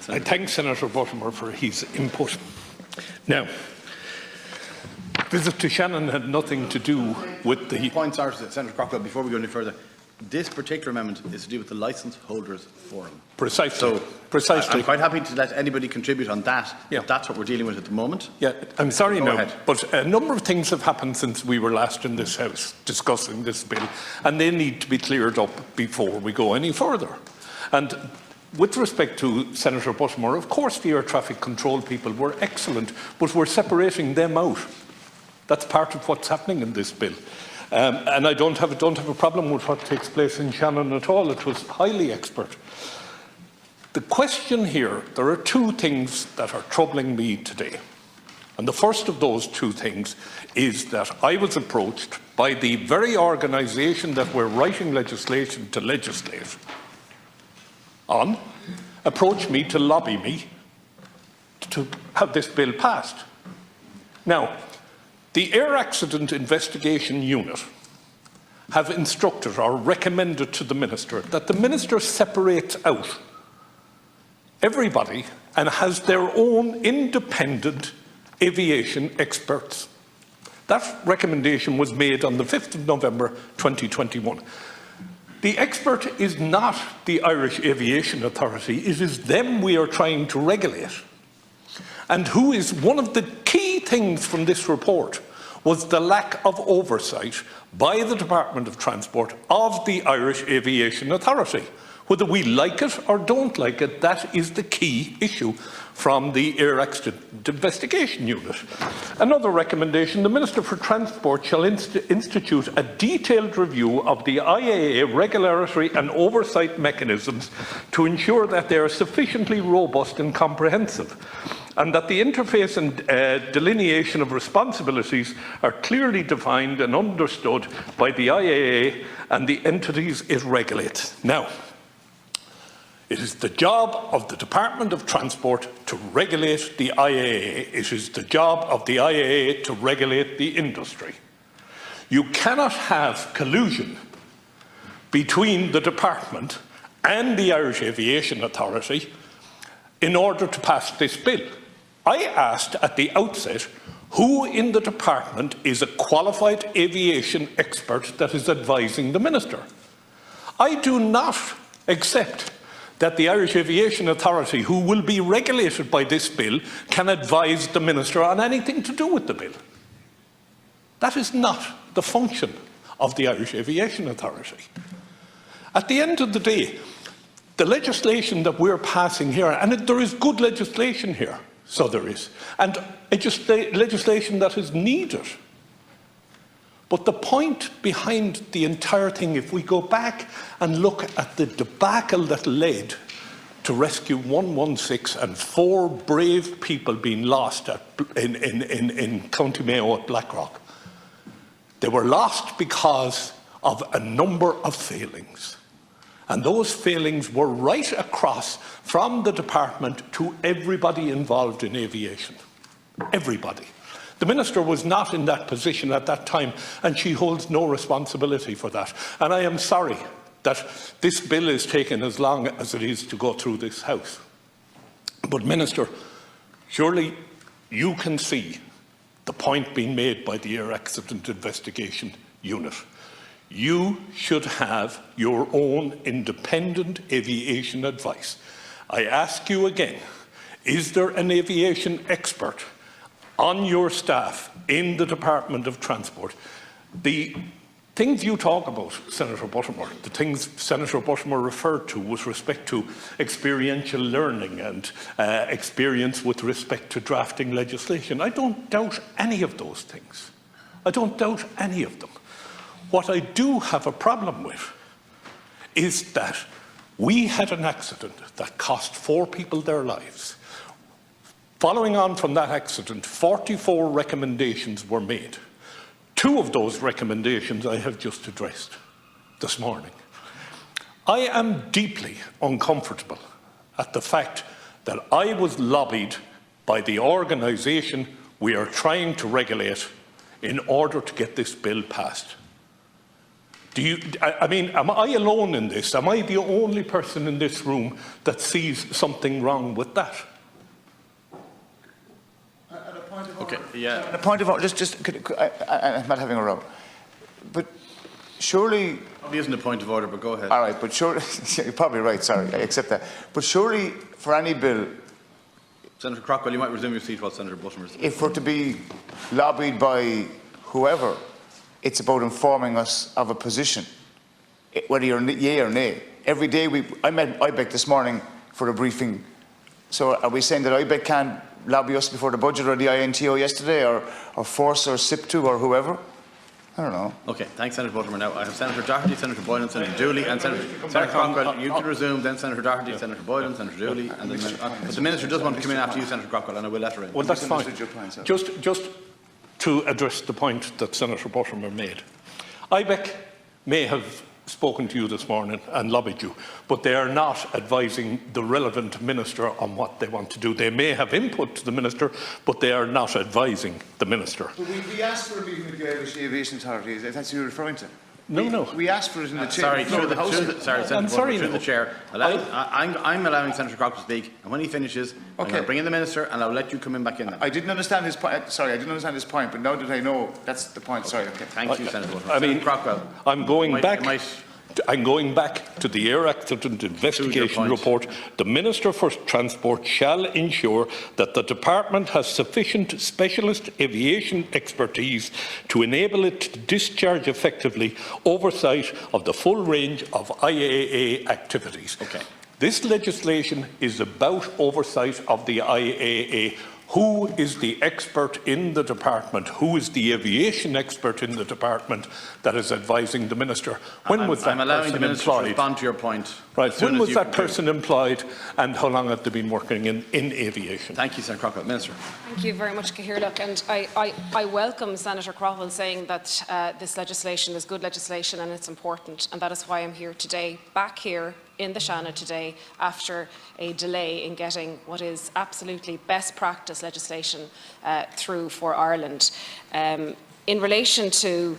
I thank Senator Buttimer for his input. Now, visit to Shannon had nothing to do with the points are, Senator Craughwell, before we go any further, this particular amendment is to do with the Licence Holders Forum. Precisely. So, precisely. I'm quite happy to let anybody contribute on that, if that's what we're dealing with at the moment. Yeah, I'm sorry Go now, ahead. but a number of things have happened since we were last in this House discussing this bill, and they need to be cleared up before we go any further. And with respect to Senator Buttimer, of course the air traffic control people were excellent, but we're separating them out. That's part of what's happening in this bill. And I don't have a problem with what takes place in Shannon at all. It was highly expert. The question here, there are two things that are troubling me today. And the first of those two things is that I was approached by the very organisation that we're writing legislation to legislate on, approached me to lobby me to have this bill passed. Now, the Air Accident Investigation Unit have instructed or recommended to the Minister that the Minister separates out everybody and has their own independent aviation experts. That recommendation was made on the 5th of November 2021. The expert is not the Irish Aviation Authority, it is them we are trying to regulate. And who is one of the key things from this report was the lack of oversight by the Department of Transport of the Irish Aviation Authority. Whether we like it or don't like it, that is the key issue from the Air Accident Investigation Unit. Another recommendation, the Minister for Transport shall institute a detailed review of the IAA regulatory and oversight mechanisms to ensure that they are sufficiently robust and comprehensive, and that the interface and delineation of responsibilities are clearly defined and understood by the IAA and the entities it regulates. Now, it is the job of the Department of Transport to regulate the IAA. It is the job of the IAA to regulate the industry. You cannot have collusion between the Department and the Irish Aviation Authority in order to pass this bill. I asked at the outset who in the Department is a qualified aviation expert that is advising the Minister. I do not accept that the Irish Aviation Authority, who will be regulated by this bill, can advise the Minister on anything to do with the bill. That is not the function of the Irish Aviation Authority. At the end of the day, the legislation that we're passing here, and there is good legislation here, so there is, and legislation that is needed. But the point behind the entire thing, if we go back and look at the debacle that led to Rescue 116 and 4 brave people being lost in County Mayo at Blackrock, they were lost because of a number of failings. And those failings were right across from the department to everybody involved in aviation. Everybody. The Minister was not in that position at that time, and she holds no responsibility for that. And I am sorry that this bill is taking as long as it is to go through this House. But Minister, surely you can see the point being made by the Air Accident Investigation Unit. You should have your own independent aviation advice. I ask you again, is there an aviation expert on your staff in the Department of Transport? The things you talk about, Senator Buttimer, the things Senator Buttimer referred to with respect to experiential learning and experience with respect to drafting legislation, I don't doubt any of those things. I don't doubt any of them. What I do have a problem with is that we had an accident that cost 4 people their lives. Following on from that accident, 44 recommendations were made. 2 of those recommendations I have just addressed this morning. I am deeply uncomfortable at the fact that I was lobbied by the organisation we are trying to regulate in order to get this bill passed. I mean, am I alone in this? Am I the only person in this room that sees something wrong with that? Okay, yeah. A point of order, I'm not having a row. But surely, Probably isn't a point of order, but go ahead. all right, but surely, you're probably right, sorry, I accept that. But surely, for any bill, Senator Craughwell, you might resume your seat while Senator Buttimer is. if we're to be lobbied by whoever, it's about informing us of a position, whether you're yea or nay. Every day I met IBEC this morning for a briefing. So are we saying that IBEC can't lobby us before the budget, or the INTO yesterday, or Force or SIP2 or whoever? I don't know. Okay, thanks, Senator Buttimer. Now I have Senator Doherty, Senator Boylan, Senator Dooley, and Senator Craughwell. You can resume. Then Senator Doherty, Senator Boylan, Senator Dooley, and then but the Minister does want to come in after you, Senator Craughwell, and I will let her in. Well, that's fine. Just to address the point that Senator Buttimer made, IBEC may have spoken to you this morning and lobbied you, but they are not advising the relevant minister on what they want to do. They may have input to the minister, but they are not advising the minister. But we asked for a meeting with the Irish Aviation Authority. Is that what you're referring to? No. We asked for it in the chair. Sorry, through the chair. I'm allowing Senator Craughwell to speak, and when he finishes, I'm going to bring in the Minister, and I'll let you come in back in then. I didn't understand his point. Sorry, I didn't understand his point, but now that I know, that's the point. Sorry. Okay. Thank you, Senator Buttimer. I mean, Craughwell, I'm going back to the Air Accident Investigation Report. The Minister for Transport shall ensure that the Department has sufficient specialist aviation expertise to enable it to discharge effectively oversight of the full range of IAA activities. Okay. This legislation is about oversight of the IAA. Who is the expert in the department? Who is the aviation expert in the department that is advising the minister? When was that I'm allowing the Minister to respond to your point. Right. When was that person employed, and how long have they been working in aviation? Thank you, Senator Craughwell. Minister. Thank you very much, Cahirlock. And I welcome Senator Craughwell saying that this legislation is good legislation and it's important, and that is why I'm here today, back here in the Shannon today, after a delay in getting what is absolutely best practice legislation through for Ireland. In relation to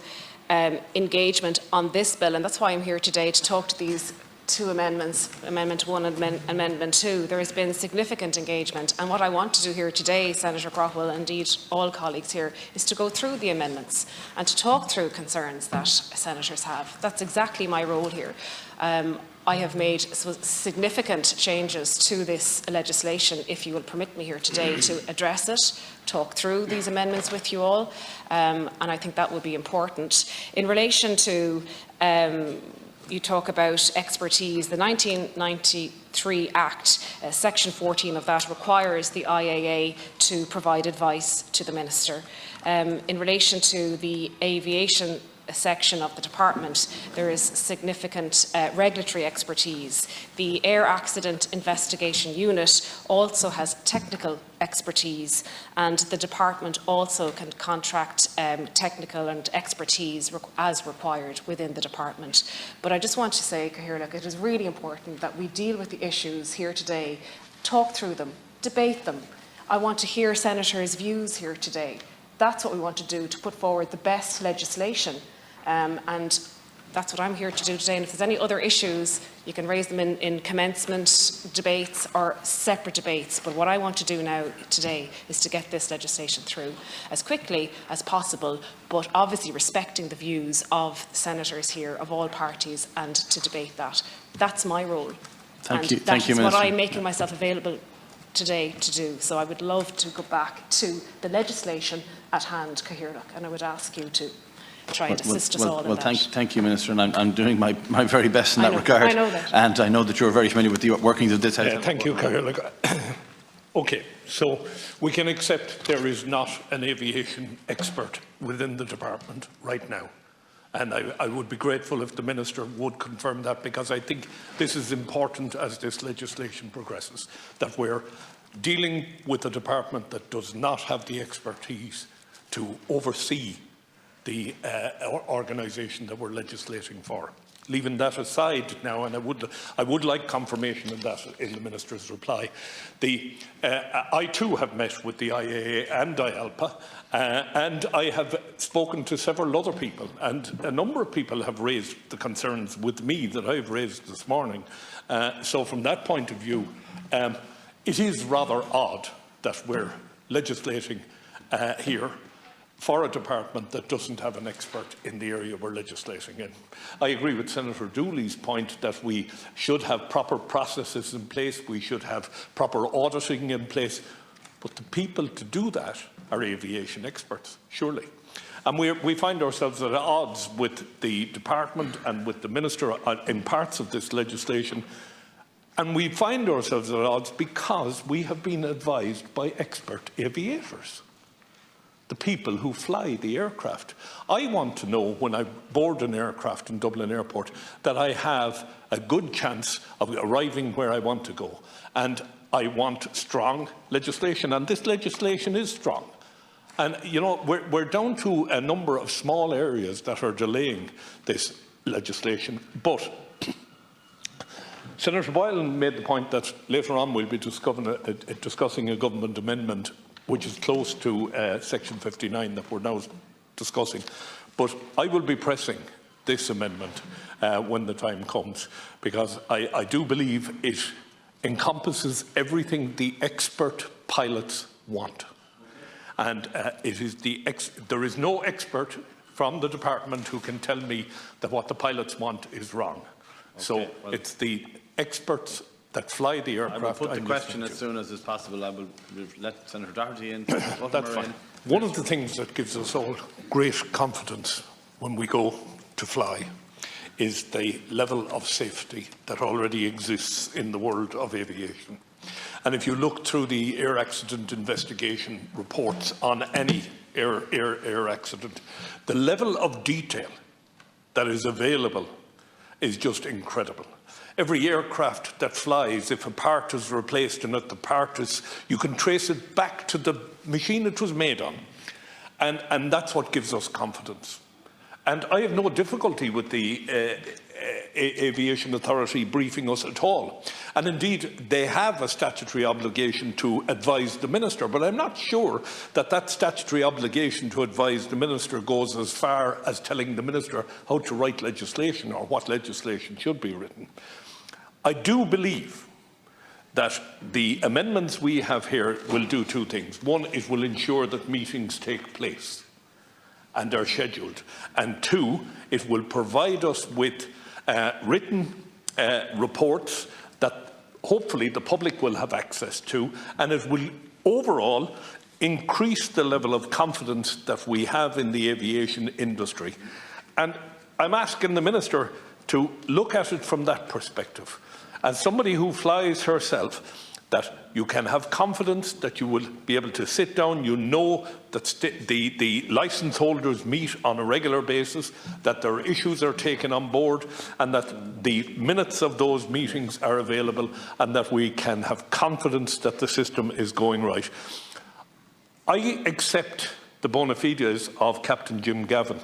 engagement on this bill, and that's why I'm here today to talk to these two amendments, Amendment 1 and Amendment 2, there has been significant engagement. And what I want to do here today, Senator Craughwell, and indeed all colleagues here, is to go through the amendments and to talk through concerns that senators have. That's exactly my role here. I have made significant changes to this legislation, if you will permit me here today to address it, talk through these amendments with you all, and I think that would be important. In relation to you talk about expertise. The 1993 Act, Section 14 of that, requires the IAA to provide advice to the Minister. In relation to the aviation section of the department, there is significant regulatory expertise. The Air Accident Investigation Unit also has technical expertise, and the department also can contract technical and expertise as required within the department. But I just want to say, Cahirlock, it is really important that we deal with the issues here today, talk through them, debate them. I want to hear senators' views here today. That's what we want to do, to put forward the best legislation. And that's what I'm here to do today. And if there's any other issues, you can raise them in commencement debates or separate debates. But what I want to do now today is to get this legislation through as quickly as possible, but obviously respecting the views of the senators here of all parties, and to debate that. That's my role. Thank you, That's Minister. what I'm making myself available today to do. So I would love to go back to the legislation at hand, Cahirlock, and I would ask you to try and assist us all in that. Thank you, Minister, and I'm doing my very best in that regard. I know that. And I know that you're very familiar with the workings of this House. Yeah, thank you, Cahirlock. Okay, so we can accept there is not an aviation expert within the department right now. And I would be grateful if the Minister would confirm that, because I think this is important as this legislation progresses, that we're dealing with a department that does not have the expertise to oversee the organisation that we're legislating for. Leaving that aside now, and I would like confirmation of that in the Minister's reply. I too have met with the IAA and IALPA, and I have spoken to several other people, and a number of people have raised the concerns with me that I've raised this morning. So from that point of view, it is rather odd that we're legislating here for a department that doesn't have an expert in the area we're legislating in. I agree with Senator Dooley's point that we should have proper processes in place, we should have proper auditing in place, but the people to do that are aviation experts, surely. And we find ourselves at odds with the department and with the Minister in parts of this legislation, and we find ourselves at odds because we have been advised by expert aviators, the people who fly the aircraft. I want to know when I board an aircraft in Dublin Airport that I have a good chance of arriving where I want to go. And I want strong legislation, and this legislation is strong. And, you know, we're down to a number of small areas that are delaying this legislation. But Senator Boylan made the point that later on we'll be discussing a government amendment which is close to Section 59 that we're now discussing. But I will be pressing this amendment when the time comes, because I do believe it encompasses everything the expert pilots want. And there is no expert from the department who can tell me that what the pilots want is wrong. Okay, so well, it's the experts that fly the aircraft. I will put the question as soon as is possible. I will let Senator Doherty in. That's fine. One of the things that gives us all great confidence when we go to fly is the level of safety that already exists in the world of aviation. And if you look through the air accident investigation reports on any air accident, the level of detail that is available is just incredible. Every aircraft that flies, if a part is replaced in it, you can trace it back to the machine it was made on. And that's what gives us confidence. And I have no difficulty with the Aviation Authority briefing us at all. And indeed, they have a statutory obligation to advise the Minister, but I'm not sure that that statutory obligation to advise the Minister goes as far as telling the Minister how to write legislation or what legislation should be written. I do believe that the amendments we have here will do two things. One, it will ensure that meetings take place and are scheduled. And two, it will provide us with written reports that hopefully the public will have access to, and it will overall increase the level of confidence that we have in the aviation industry. And I'm asking the Minister to look at it from that perspective. As somebody who flies herself, that you can have confidence that you will be able to sit down, you know that the licence holders meet on a regular basis, that their issues are taken on board, and that the minutes of those meetings are available, and that we can have confidence that the system is going right. I accept the bona fides of Captain Jim Gavin.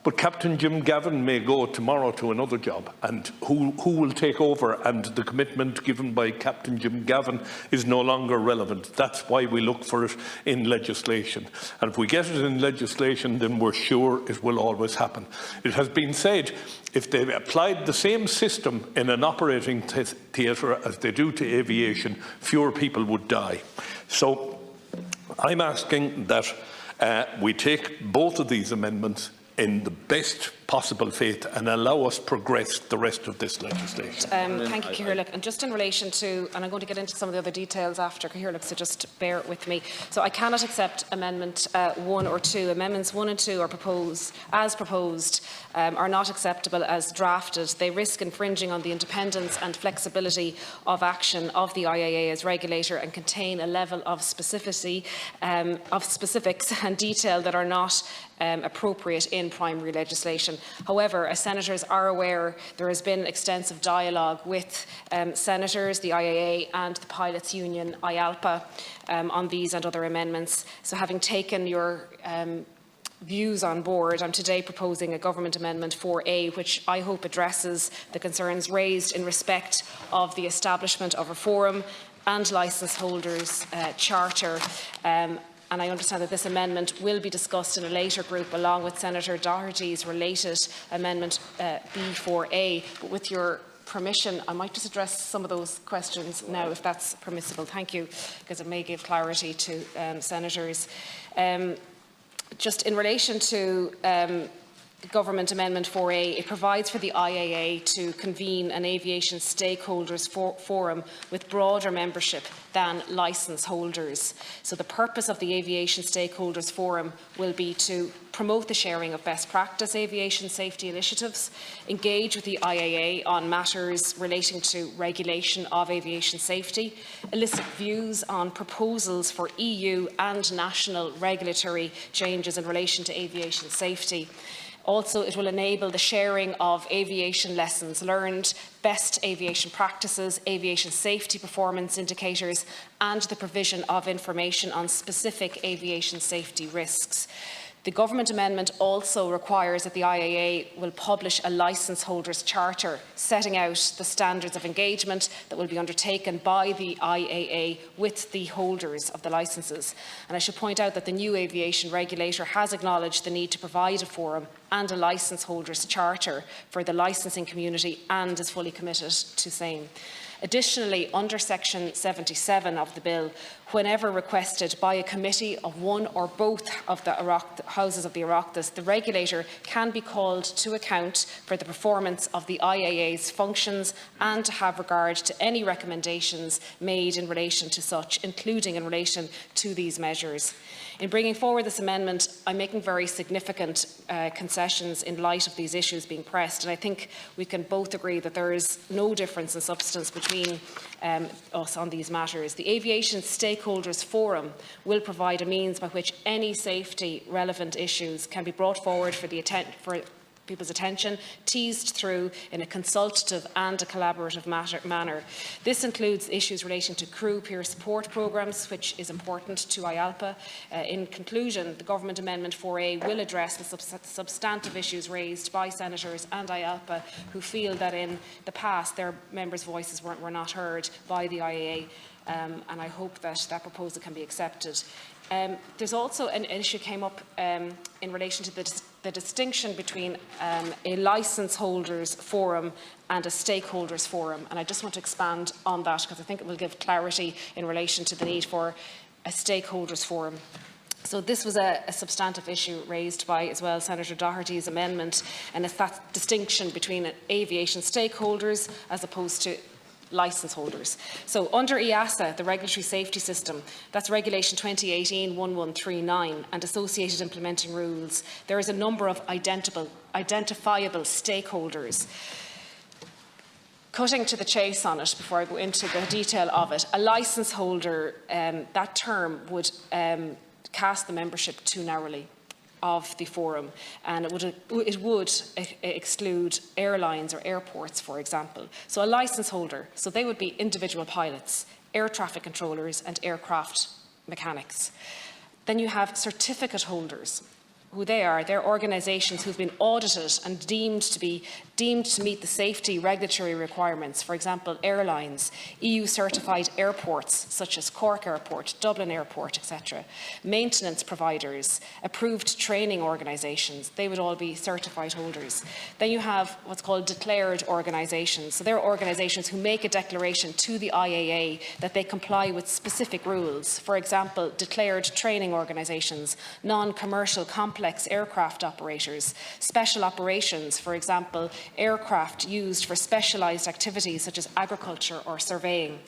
But Captain Jim Gavin may go tomorrow to another job, and who will take over, and the commitment given by Captain Jim Gavin is no longer relevant. That's why we look for it in legislation. And if we get it in legislation, then we're sure it will always happen. It has been said, if they applied the same system in an operating theatre as they do to aviation, fewer people would die. So I'm asking that we take both of these amendments in the best possible faith and allow us progress the rest of this legislation. Thank you, Cahirlock. And just in relation to, and I'm going to get into some of the other details after Cahirlock, so just bear with me. So I cannot accept Amendment 1 or 2. Amendments 1 and 2 are proposed, are not acceptable as drafted. They risk infringing on the independence and flexibility of action of the IAA as regulator and contain a level of specificity, of specifics and detail that are not appropriate in primary legislation. However, as senators are aware, there has been extensive dialogue with senators, the IAA and the pilots union, IALPA, on these and other amendments. So having taken your views on board, I'm today proposing a Government Amendment 4A, which I hope addresses the concerns raised in respect of the establishment of a forum and licence holders charter. And I understand that this amendment will be discussed in a later group along with Senator Doherty's related Amendment B4A. But with your permission, I might just address some of those questions now, if that's permissible. Thank you, because it may give clarity to senators. Just in relation to Government Amendment 4A, it provides for the IAA to convene an aviation stakeholders forum with broader membership than licence holders. So the purpose of the Aviation Stakeholders Forum will be to promote the sharing of best practice aviation safety initiatives, engage with the IAA on matters relating to regulation of aviation safety, elicit views on proposals for EU and national regulatory changes in relation to aviation safety. Also, it will enable the sharing of aviation lessons learned, best aviation practices, aviation safety performance indicators, and the provision of information on specific aviation safety risks. The Government Amendment also requires that the IAA will publish a licence holders charter setting out the standards of engagement that will be undertaken by the IAA with the holders of the licences. And I should point out that the new aviation regulator has acknowledged the need to provide a forum and a licence holders charter for the licensing community and is fully committed to same. Additionally, under Section 77 of the Bill, whenever requested by a committee of one or both of the houses of the Oireachtas, the regulator can be called to account for the performance of the IAA's functions and to have regard to any recommendations made in relation to such, including in relation to these measures. In bringing forward this amendment, I'm making very significant concessions in light of these issues being pressed, and I think we can both agree that there is no difference in substance between us on these matters. The Aviation Stakeholders Forum will provide a means by which any safety relevant issues can be brought forward for people's attention, teased through in a consultative and a collaborative manner. This includes issues relating to crew peer support programmes, which is important to IALPA. In conclusion, the Government Amendment 4A will address the substantive issues raised by senators and IALPA who feel that in the past their members' voices were not heard by the IAA, and I hope that that proposal can be accepted. There's also an issue came up in relation to the distinction between a licence holders forum and a stakeholders forum, and I just want to expand on that because I think it will give clarity in relation to the need for a stakeholders forum. So this was a substantive issue raised by as well Senator Doherty's amendment, and it's that distinction between aviation stakeholders as opposed to licence holders. So under EASA, the regulatory safety system, that's Regulation 2018-1139 and associated implementing rules, there is a number of identifiable stakeholders. Cutting to the chase on it before I go into the detail of it, a licence holder, that term would cast the membership too narrowly of the forum, and it would exclude airlines or airports, for example. So a licence holder, so they would be individual pilots, air traffic controllers and aircraft mechanics. Then you have certificate holders. Who they are, they're organisations who've been audited and deemed to meet the safety regulatory requirements. For example, airlines, EU-certified airports such as Cork Airport, Dublin Airport, etc. Maintenance providers, approved training organisations, they would all be certified holders. Then you have what's called declared organisations. So they're organisations who make a declaration to the IAA that they comply with specific rules. For example, declared training organisations, non-commercial complex aircraft operators, special operations, for example, aircraft used for specialised activities such as agriculture or surveying.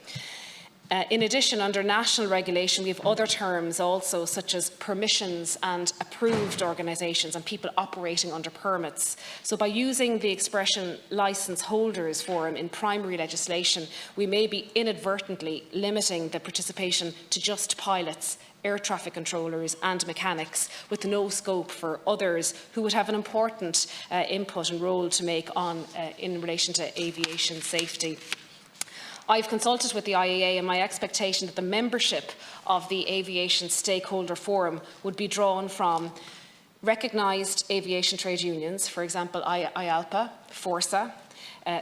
In addition, under national regulation, we have other terms also, such as permissions and approved organisations and people operating under permits. So by using the expression licence holders forum in primary legislation, we may be inadvertently limiting the participation to just pilots, air traffic controllers and mechanics, with no scope for others who would have an important input and role to make in relation to aviation safety. I've consulted with the IAA, and my expectation that the membership of the Aviation Stakeholder Forum would be drawn from recognised aviation trade unions, for example, IALPA, FORSA,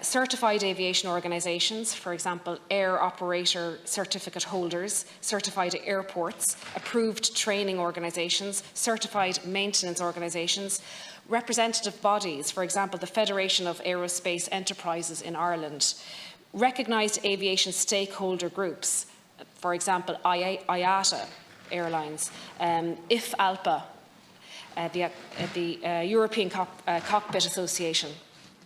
certified aviation organisations, for example, air operator certificate holders, certified airports, approved training organisations, certified maintenance organisations, representative bodies, for example, the Federation of Aerospace Enterprises in Ireland, recognised aviation stakeholder groups, for example, IATA Airlines, IFALPA, the European Cockpit Association,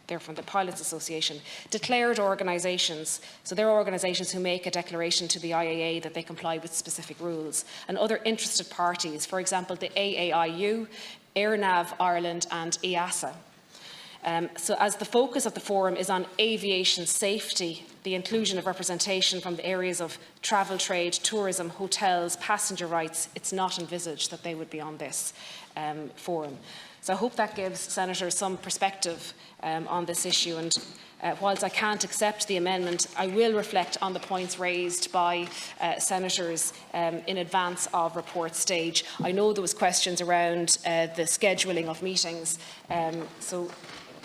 they're from the Pilots Association, declared organisations, so they're organisations who make a declaration to the IAA that they comply with specific rules, and other interested parties, for example, the AAIU, AirNav Ireland and EASA. So as the focus of the forum is on aviation safety, the inclusion of representation from the areas of travel trade, tourism, hotels, passenger rights, it's not envisaged that they would be on this forum. So I hope that gives senators some perspective on this issue, and whilst I can't accept the amendment, I will reflect on the points raised by senators in advance of report stage. I know there was questions around the scheduling of meetings, so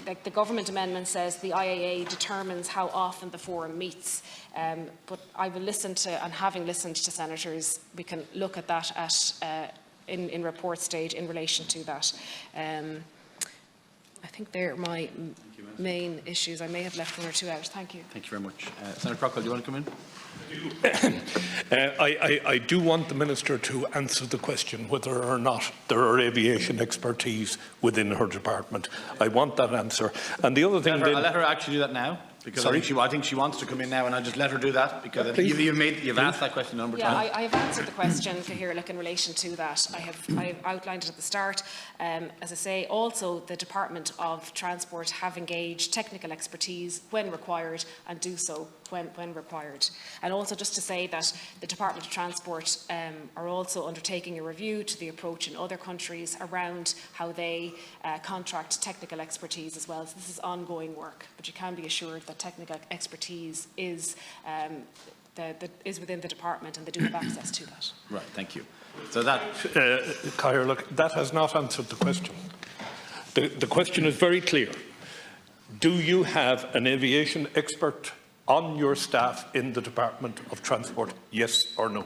like the government amendment says the IAA determines how often the forum meets, but I will listen to, and having listened to senators, we can look at that at, in report stage in relation to that. I think they're my main issues. I may have left one or two out. Thank you. Thank you very much. Senator Craughwell, do you want to come in? I do want the Minister to answer the question whether or not there are aviation expertise within her department. I want that answer. And the other thing... I'll let her actually do that now. Because I think she wants to come in now, and I'll just let her do that, because you've asked that question a number of times. I have answered the question, Cahirlock, in relation to that. I have outlined it at the start. As I say, also the Department of Transport have engaged technical expertise when required, and do so when required. And also just to say that the Department of Transport are also undertaking a review to the approach in other countries around how they contract technical expertise as well. So this is ongoing work, but you can be assured that technical expertise is within the department, and they do have access to that. Right, thank you. So that... look, that has not answered the question. The question is very clear. Do you have an aviation expert on your staff in the Department of Transport, yes or no?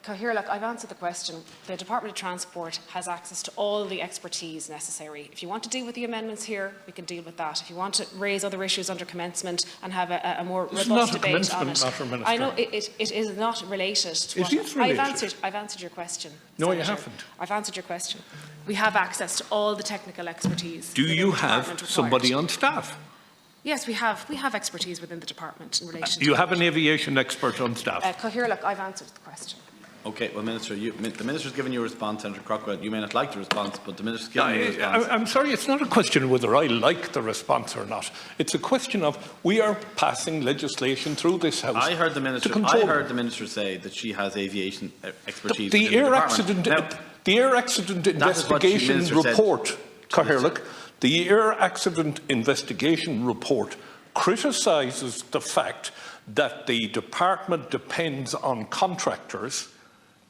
Cahirlock, I've answered the question. The Department of Transport has access to all the expertise necessary. If you want to deal with the amendments here, we can deal with that. If you want to raise other issues under commencement and have a more robust debate on it, I know it is not related to what... It is related. I've answered your question. No, Senator. you haven't. I've answered your question. We have access to all the technical expertise. Do you have somebody on staff? Yes, we have expertise within the department in relation to... You have an aviation expert on staff? Cahirlock, I've answered the question. Okay, well, Minister, the Minister's given you a response, Senator Craughwell. You may not like the response, but the Minister's given you a response. I'm sorry, it's not a question whether I like the response or not. It's a question of we are passing legislation through this House. I heard the Minister say that she has aviation expertise. The air accident investigation report, Cahirlock, the air accident investigation report criticises the fact that the department depends on contractors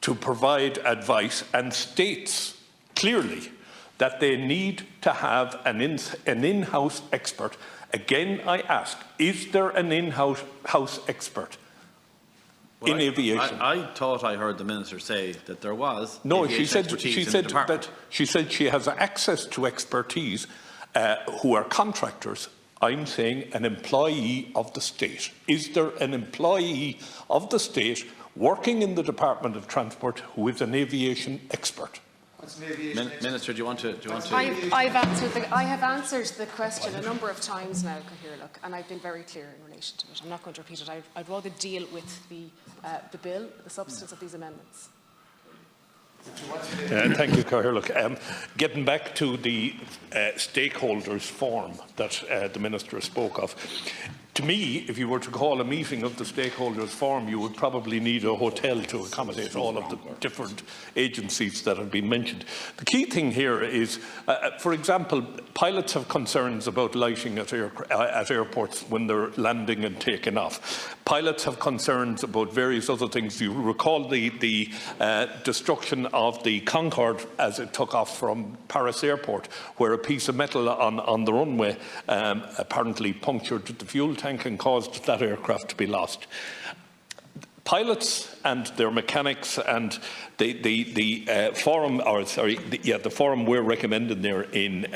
to provide advice, and states clearly that they need to have an in-house expert. Again, I ask, is there an in-house expert in aviation? I thought I heard the Minister say that there was. No, she said she has access to expertise who are contractors. I'm saying an employee of the state. Is there an employee of the state working in the Department of Transport who is an aviation expert? Minister, do you want to? I have answered the question a number of times now, Cahirlock, and I've been very clear in relation to it. I'm not going to repeat it. I'd rather deal with the bill, the substance of these amendments. Thank you, Cahirlock. Getting back to the stakeholders forum that the Minister spoke of, To me, if you were to call a meeting of the stakeholders forum, you would probably need a hotel to accommodate all of the different agencies that have been mentioned. The key thing here is, for example, pilots have concerns about lighting at airports when they're landing and taking off. Pilots have concerns about various other things. You recall the destruction of the Concorde as it took off from Paris Airport, where a piece of metal on the runway apparently punctured the fuel tank and caused that aircraft to be lost. Pilots and their mechanics and the forum we're recommending there in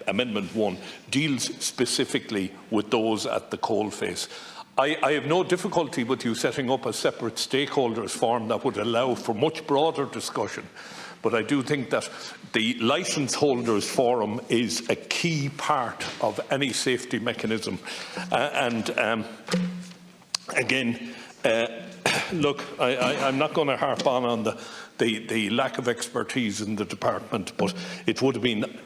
Amendment 1 deals specifically with those at the coalface. I have no difficulty with you setting up a separate stakeholders forum that would allow for much broader discussion. But I do think that the licence holders forum is a key part of any safety mechanism. Again, look, I'm not going to harp on the lack of expertise in the department, but it would have been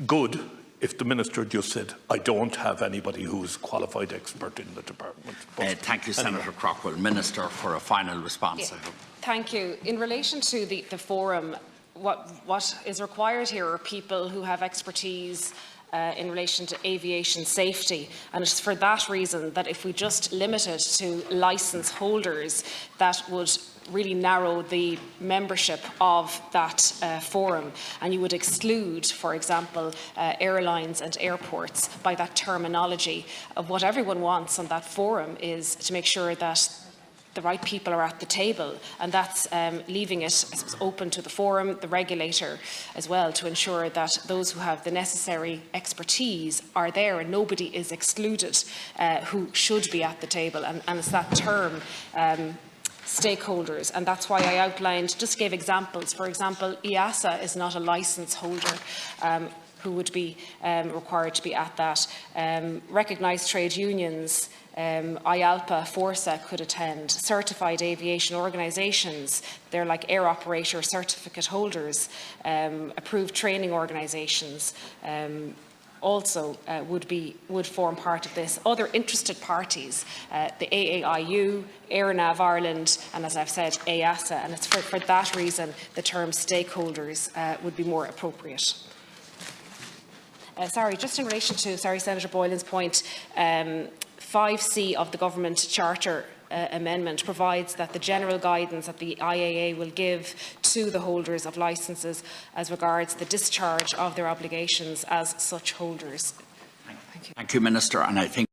good if the Minister just said, I don't have anybody who is a qualified expert in the department. Thank you, Senator Craughwell. Minister, for a final response. Yeah. Thank you. In relation to the forum, what is required here are people who have expertise in relation to aviation safety, and it's for that reason that if we just limit it to licence holders, that would really narrow the membership of that forum, and you would exclude, for example, airlines and airports by that terminology. What everyone wants on that forum is to make sure that the right people are at the table, and that's leaving it, I suppose, open to the forum, the regulator as well, to ensure that those who have the necessary expertise are there and nobody is excluded who should be at the table. And it's that term, stakeholders, and that's why I outlined, just gave examples. For example, EASA is not a licence holder who would be required to be at that. Recognised trade unions, IALPA, Forsa could attend. Certified aviation organisations, they're like air operator certificate holders. Approved training organisations also would form part of this. Other interested parties, the AAIU, AirNav Ireland, and as I've said, EASA, and it's for that reason the term stakeholders would be more appropriate. Just in relation to, Senator Boylan's point, 5C of the Government Charter amendment provides that the general guidance that the IAA will give to the holders of licences as regards the discharge of their obligations as such holders. Thank you, Minister. And I think